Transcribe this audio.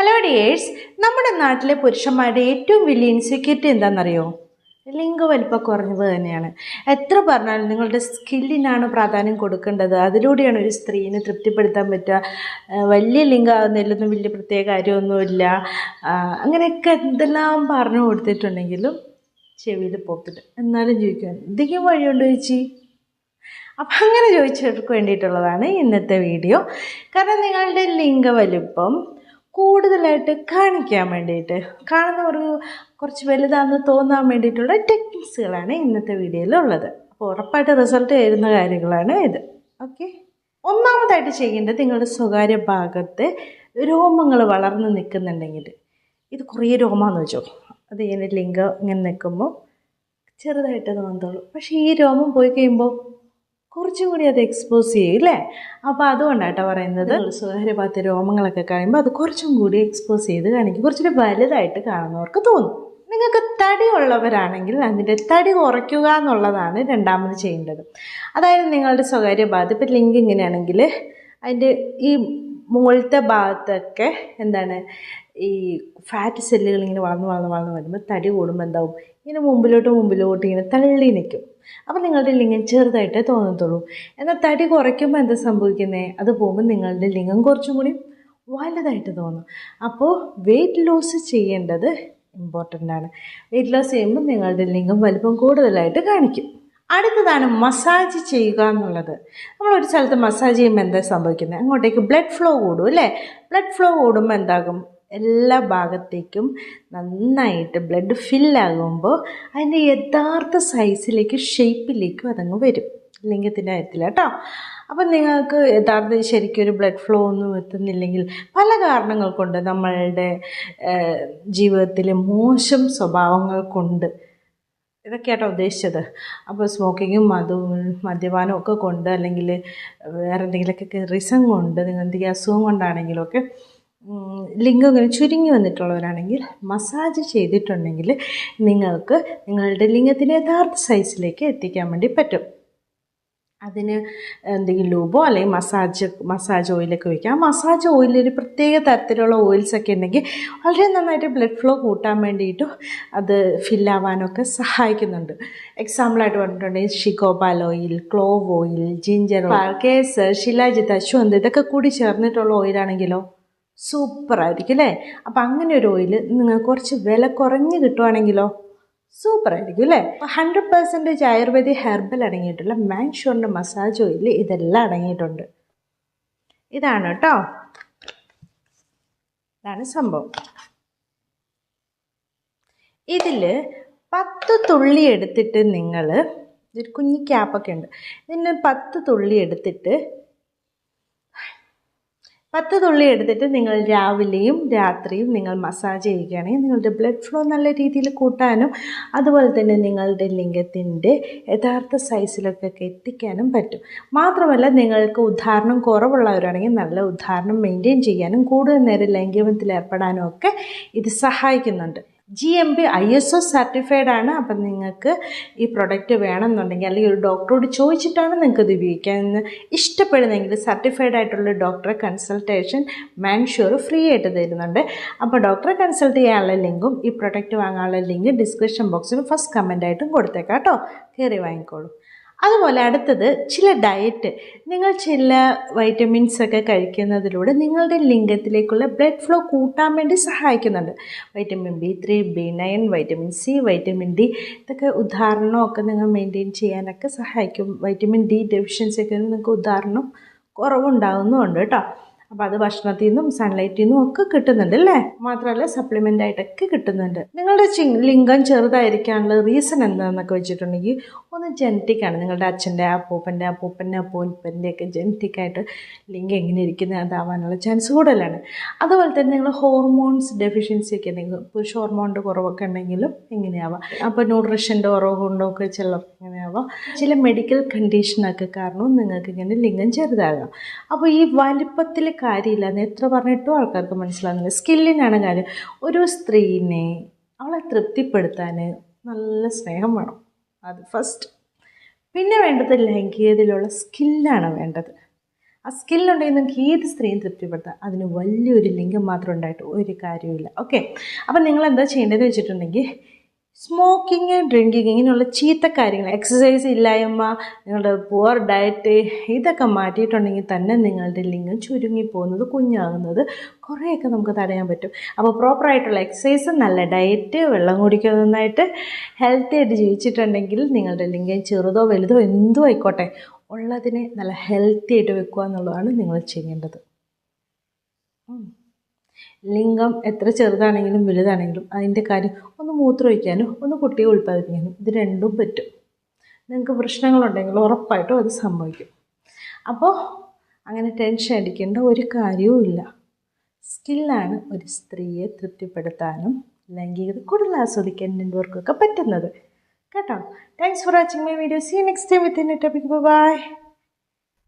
Hello dears, നമ്മുടെ നാട്ടിലെ പുരുഷന്മാരുടെ ഏറ്റവും വലിയ ഇൻസെക്യൂരിറ്റി എന്താണെന്നറിയോ? ലിംഗവലിപ്പം കുറഞ്ഞത് തന്നെയാണ്. എത്ര പറഞ്ഞാലും നിങ്ങളുടെ സ്കില്ലിനാണ് പ്രാധാന്യം കൊടുക്കേണ്ടത്. അതിലൂടെയാണ് ഒരു സ്ത്രീനെ തൃപ്തിപ്പെടുത്താൻ പറ്റുക. വലിയ ലിംഗമാകുന്നതിലൊന്നും വലിയ പ്രത്യേക കാര്യമൊന്നുമില്ല. അങ്ങനെയൊക്കെ എന്തെല്ലാം പറഞ്ഞു കൊടുത്തിട്ടുണ്ടെങ്കിലും ചെവിയിൽ പോത്തിട്ട് എന്നാലും ചോദിക്കാൻ എന്തെങ്കിലും വഴിയുണ്ടോ ചേച്ചി? അപ്പം അങ്ങനെ ചോദിച്ചവർക്ക് വേണ്ടിയിട്ടുള്ളതാണ് ഇന്നത്തെ വീഡിയോ. കാരണം നിങ്ങളുടെ ലിംഗവലിപ്പം കൂടുതലായിട്ട് കാണിക്കാൻ വേണ്ടിയിട്ട്, കാണുന്നവർക്ക് കുറച്ച് വലുതാണെന്ന് തോന്നാൻ വേണ്ടിയിട്ടുള്ള ടെക്നിക്സുകളാണ് ഇന്നത്തെ വീഡിയോയിലുള്ളത്. അപ്പോൾ ഉറപ്പായിട്ട് റിസൾട്ട് തരുന്ന കാര്യങ്ങളാണ് ഇത്. ഓക്കെ, ഒന്നാമതായിട്ട് ചെയ്യേണ്ടത് നിങ്ങളുടെ സ്വകാര്യ ഭാഗത്ത് രോമങ്ങൾ വളർന്ന് നിൽക്കുന്നുണ്ടെങ്കിൽ, ഇത് കുറേ രോമാന്ന് വെച്ചോ, അത് ഇങ്ങനെ ലിംഗം ഇങ്ങനെ നിൽക്കുമ്പോൾ ചെറുതായിട്ട് തോന്നത്തുള്ളൂ. പക്ഷേ ഈ രോമം പോയി കഴിയുമ്പോൾ കുറച്ചും കൂടി അത് എക്സ്പോസ് ചെയ്യും അല്ലേ? അപ്പോൾ അതുകൊണ്ടാട്ടോ പറയുന്നത്, സ്വകാര്യ ഭാഗത്തെ രോമങ്ങളൊക്കെ കഴിയുമ്പോൾ അത് കുറച്ചും കൂടി എക്സ്പോസ് ചെയ്ത് കാണിക്കും, കുറച്ചുകൂടി വലുതായിട്ട് കാണുന്നവർക്ക് തോന്നും. നിങ്ങൾക്ക് തടി ഉള്ളവരാണെങ്കിൽ അതിൻ്റെ തടി കുറയ്ക്കുക എന്നുള്ളതാണ് രണ്ടാമത് ചെയ്യേണ്ടത്. അതായത് നിങ്ങളുടെ സ്വകാര്യ ഭാഗത്ത് ഇപ്പം ലിംഗം ഇങ്ങനെയാണെങ്കിൽ അതിൻ്റെ ഈ മുകളിലത്തെ ഭാഗത്തൊക്കെ എന്താണ്, ഈ ഫാറ്റ് സെല്ലുകൾ ഇങ്ങനെ വളർന്ന് വരുമ്പോൾ തടി കൂടുമ്പോൾ എന്താവും, ഇങ്ങനെ മുമ്പിലോട്ട് ഇങ്ങനെ തള്ളി നിൽക്കും. അപ്പോൾ നിങ്ങളുടെ ലിംഗം ചെറുതായിട്ടേ തോന്നത്തുള്ളൂ. എന്നാൽ തടി കുറയ്ക്കുമ്പോൾ എന്താ സംഭവിക്കുന്നത്, അത് പോകുമ്പോൾ നിങ്ങളുടെ ലിംഗം കുറച്ചും കൂടി വലുതായിട്ട് തോന്നും. അപ്പോൾ വെയിറ്റ് ലോസ് ചെയ്യേണ്ടത് ഇമ്പോർട്ടൻ്റ് ആണ്. വെയിറ്റ് ലോസ് ചെയ്യുമ്പോൾ നിങ്ങളുടെ ലിംഗം വലിപ്പം കൂടുതലായിട്ട് കാണിക്കും. അടുത്തതാണ് മസാജ് ചെയ്യുക എന്നുള്ളത്. നമ്മളൊരു സ്ഥലത്ത് മസാജ് ചെയ്യുമ്പോൾ എന്താ സംഭവിക്കുന്നത്, അങ്ങോട്ടേക്ക് ബ്ലഡ് ഫ്ലോ കൂടും അല്ലേ? ബ്ലഡ് ഫ്ലോ കൂടുമ്പോൾ എന്താകും, എല്ലാ ഭാഗത്തേക്കും നന്നായിട്ട് ബ്ലഡ് ഫില്ലാകുമ്പോൾ അതിൻ്റെ യഥാർത്ഥ സൈസിലേക്ക് ഷേപ്പിലേക്കും അതങ്ങ് വരും, ലിംഗത്തിൻ്റെ കാര്യത്തിൽ കേട്ടോ. അപ്പം നിങ്ങൾക്ക് യഥാർത്ഥ ശരിക്കും ഒരു ബ്ലഡ് ഫ്ലോ ഒന്നും എത്തുന്നില്ലെങ്കിൽ പല കാരണങ്ങൾ കൊണ്ട്, നമ്മളുടെ ജീവിതത്തിലെ മോശം സ്വഭാവങ്ങൾ കൊണ്ട്, ഇതൊക്കെയാട്ടോ ഉദ്ദേശിച്ചത്. അപ്പോൾ സ്മോക്കിങ്ങും മദ്യപാനവും ഒക്കെ കൊണ്ട്, അല്ലെങ്കിൽ വേറെ എന്തെങ്കിലുമൊക്കെ റീസൺ കൊണ്ട്, നിങ്ങൾ എന്തെങ്കിലും അസുഖം കൊണ്ടാണെങ്കിലും ഒക്കെ ലിംഗം ഇങ്ങനെ ചുരുങ്ങി വന്നിട്ടുള്ളവരാണെങ്കിൽ മസാജ് ചെയ്തിട്ടുണ്ടെങ്കിൽ നിങ്ങൾക്ക് നിങ്ങളുടെ ലിംഗത്തിൻ്റെ യഥാർത്ഥ സൈസിലേക്ക് എത്തിക്കാൻ വേണ്ടി പറ്റും. അതിന് എന്തെങ്കിലും ലൂബോ അല്ലെങ്കിൽ മസാജ് ഓയിലൊക്കെ വയ്ക്കാം. മസാജ് ഓയിൽ ഒരു പ്രത്യേക തരത്തിലുള്ള ഓയിൽസൊക്കെ ഉണ്ടെങ്കിൽ വളരെ നന്നായിട്ട് ബ്ലഡ് ഫ്ലോ കൂട്ടാൻ വേണ്ടിയിട്ടും അത് ഫില്ലാവാനൊക്കെ സഹായിക്കുന്നുണ്ട്. എക്സാമ്പിളായിട്ട് പറഞ്ഞിട്ടുണ്ടെങ്കിൽ ഷിഗോബാൽ ഓയിൽ, clove oil, ginger oil, kesar, shilajit, അശ്വന്ത് ഇതൊക്കെ കൂടി ചേർന്നിട്ടുള്ള ഓയിലാണെങ്കിലോ സൂപ്പറായിരിക്കും അല്ലേ? അപ്പം അങ്ങനെ ഒരു ഓയിൽ നിങ്ങൾ കുറച്ച് വില കുറഞ്ഞ് കിട്ടുവാണെങ്കിലോ സൂപ്പറായിരിക്കും അല്ലേ? 100% ആയുർവേദിക് ഹെർബൽ അടങ്ങിയിട്ടുള്ള മാൻഷോറിൻ്റെ മസാജ് ഓയിൽ ഇതെല്ലാം അടങ്ങിയിട്ടുണ്ട്. ഇതാണ് കേട്ടോ, ഇതാണ് സംഭവം. ഇതിൽ 10 തുള്ളി എടുത്തിട്ട് നിങ്ങൾ, ഒരു കുഞ്ഞി ക്യാപ്പൊക്കെ ഉണ്ട്, ഇതിന് 10 തുള്ളി എടുത്തിട്ട് നിങ്ങൾ രാവിലെയും രാത്രിയും നിങ്ങൾ മസാജ് ചെയ്യുകയാണെങ്കിൽ നിങ്ങളുടെ ബ്ലഡ് ഫ്ലോ നല്ല രീതിയിൽ കൂട്ടാനും അതുപോലെ തന്നെ നിങ്ങളുടെ ലിംഗത്തിൻ്റെ യഥാർത്ഥ സൈസിലൊക്കെ എത്തിക്കാനും പറ്റും. മാത്രമല്ല, നിങ്ങൾക്ക് ഉദാഹരണം കുറവുള്ളവരാണെങ്കിൽ നല്ല ഉദാഹരണം മെയിൻറ്റെയിൻ ചെയ്യാനും കൂടുതൽ നേരം ലൈംഗികത്തിൽ ഏർപ്പെടാനും ഒക്കെ ഇത് സഹായിക്കുന്നുണ്ട്. GMP ISO സർട്ടിഫൈഡ് ആണ്. അപ്പം നിങ്ങൾക്ക് ഈ പ്രൊഡക്റ്റ് വേണമെന്നുണ്ടെങ്കിൽ, അല്ലെങ്കിൽ ഒരു ഡോക്ടറോട് ചോദിച്ചിട്ടാണ് നിങ്ങൾക്ക് ഇത് ഉപയോഗിക്കാൻ ഇഷ്ടപ്പെടുന്നതെങ്കിൽ, സർട്ടിഫൈഡ് ആയിട്ടുള്ള ഡോക്ടറെ കൺസൾട്ടേഷൻ മാൻഷുവർ ഫ്രീ ആയിട്ട് തരുന്നുണ്ട്. അപ്പോൾ ഡോക്ടറെ കൺസൾട്ട് ചെയ്യാനുള്ള ലിങ്കും ഈ പ്രൊഡക്റ്റ് വാങ്ങാനുള്ള ലിങ്ക് ഡിസ്ക്രിപ്ഷൻ ബോക്സിൽ ഫസ്റ്റ് കമൻ്റായിട്ടും കൊടുത്തേക്കാം കേട്ടോ, കയറി വാങ്ങിക്കോളൂ. അതുപോലെ അടുത്തത് ചില ഡയറ്റ്, നിങ്ങൾ ചില വൈറ്റമിൻസൊക്കെ കഴിക്കുന്നതിലൂടെ നിങ്ങളുടെ ലിംഗത്തിലേക്കുള്ള ബ്ലഡ് ഫ്ലോ കൂട്ടാൻ വേണ്ടി സഹായിക്കുന്നുണ്ട്. Vitamin B3, B9, vitamin C, vitamin D ഇതൊക്കെ ഉദാഹരണമൊക്കെ നിങ്ങൾ മെയിൻറ്റെയിൻ ചെയ്യാനൊക്കെ സഹായിക്കും. വൈറ്റമിൻ D ഡെഫിഷ്യൻസിയൊക്കെ നിങ്ങൾക്ക് ഉദാഹരണം കുറവുണ്ടാകുന്നുമുണ്ട് കേട്ടോ. അപ്പോൾ അത് ഭക്ഷണത്തിൽ നിന്നും സൺലൈറ്റിൽ നിന്നും ഒക്കെ കിട്ടുന്നുണ്ട് അല്ലേ? മാത്രമല്ല സപ്ലിമെൻ്റ് ആയിട്ടൊക്കെ കിട്ടുന്നുണ്ട്. നിങ്ങളുടെ ലിംഗം ചെറുതായിരിക്കാനുള്ള റീസൺ എന്താണെന്നൊക്കെ വെച്ചിട്ടുണ്ടെങ്കിൽ, ഒന്ന് ജനറ്റിക്കാണ്. നിങ്ങളുടെ അച്ഛൻ്റെ, അപ്പൂപ്പൻ്റെയൊക്കെ ജനറ്റിക്കായിട്ട് ലിംഗം എങ്ങനെ ഇരിക്കുന്നത് അതാവാനുള്ള ചാൻസ് കൂടുതലാണ്. അതുപോലെ തന്നെ നിങ്ങൾ ഹോർമോൺസ് ഡെഫിഷ്യൻസി ഒക്കെ ഉണ്ടെങ്കിൽ, പുരുഷ ഹോർമോണിൻ്റെ കുറവൊക്കെ ഉണ്ടെങ്കിലും എങ്ങനെയാവാം, അപ്പോൾ ന്യൂട്രീഷൻ്റെ കുറവ് കൊണ്ടൊക്കെ ചിലർക്ക് എങ്ങനെയാവാം, ചില മെഡിക്കൽ കണ്ടീഷനൊക്കെ കാരണവും നിങ്ങൾക്ക് ഇങ്ങനെ ലിംഗം ചെറുതാകാം. അപ്പോൾ ഈ വലിപ്പത്തിൽ കാര്യമില്ല, എത്ര പറഞ്ഞിട്ടും ആൾക്കാർക്ക് മനസ്സിലാകുന്നില്ല. സ്കില്ലിനാണ് കാര്യം. ഒരു സ്ത്രീനെ അവളെ തൃപ്തിപ്പെടുത്താൻ നല്ല സ്നേഹം വേണം, അത് ഫസ്റ്റ്. പിന്നെ വേണ്ടത് ലൈംഗികതയിലുള്ള സ്കില്ലാണ് വേണ്ടത്. ആ സ്കില്ലുണ്ടെങ്കിൽ നിങ്ങൾക്ക് ഏത് സ്ത്രീയും തൃപ്തിപ്പെടുത്താം. അതിന് വലിയൊരു ലിംഗം മാത്രം ഉണ്ടായിട്ട് ഒരു കാര്യമില്ല. ഓക്കെ, അപ്പം നിങ്ങൾ എന്താ ചെയ്യേണ്ടതെന്ന് വെച്ചിട്ടുണ്ടെങ്കിൽ സ്മോക്കിങ്, ഡ്രിങ്കിങ്, ഇങ്ങനെയുള്ള ചീത്ത കാര്യങ്ങൾ, എക്സസൈസ് ഇല്ലായ്മ, നിങ്ങളുടെ പുവർ ഡയറ്റ്, ഇതൊക്കെ മാറ്റിയിട്ടുണ്ടെങ്കിൽ തന്നെ നിങ്ങളുടെ ലിംഗം ചുരുങ്ങിപ്പോകുന്നത്, കുഞ്ഞാകുന്നത് കുറേയൊക്കെ നമുക്ക് തടയാൻ പറ്റും. അപ്പോൾ പ്രോപ്പറായിട്ടുള്ള എക്സസൈസ്, നല്ല ഡയറ്റ്, വെള്ളം കുടിക്കുക, നന്നായിട്ട് ഹെൽത്തി ആയിട്ട് ജീവിച്ചിട്ടുണ്ടെങ്കിൽ നിങ്ങളുടെ ലിംഗം ചെറുതോ വലുതോ എന്തോ ആയിക്കോട്ടെ ഉള്ളതിനെ നല്ല ഹെൽത്തി ആയിട്ട് വെക്കുക എന്നുള്ളതാണ് നിങ്ങൾ ചെയ്യേണ്ടത്. ലിംഗം എത്ര ചെറുതാണെങ്കിലും വലുതാണെങ്കിലും അതിൻ്റെ കാര്യം ഒന്ന് മൂത്രമൊഴിക്കാനും ഒന്ന് കുട്ടിയെ ഉൽപ്പാദിപ്പിക്കാനും ഇത് രണ്ടും പറ്റും. നിങ്ങൾക്ക് പ്രശ്നങ്ങളുണ്ടെങ്കിൽ ഉറപ്പായിട്ടും അത് സംഭവിക്കും. അപ്പോൾ അങ്ങനെ ടെൻഷൻ അടിക്കേണ്ട ഒരു കാര്യവും ഇല്ല. സ്കില്ലാണ് ഒരു സ്ത്രീയെ തൃപ്തിപ്പെടുത്താനും ലൈംഗികത കൂടുതൽ ആസ്വദിക്കാൻ രണ്ടുപേർക്കൊക്കെ പറ്റുന്നത് കേട്ടോ. Thanks for watching my video. See you next time with a new topic. By.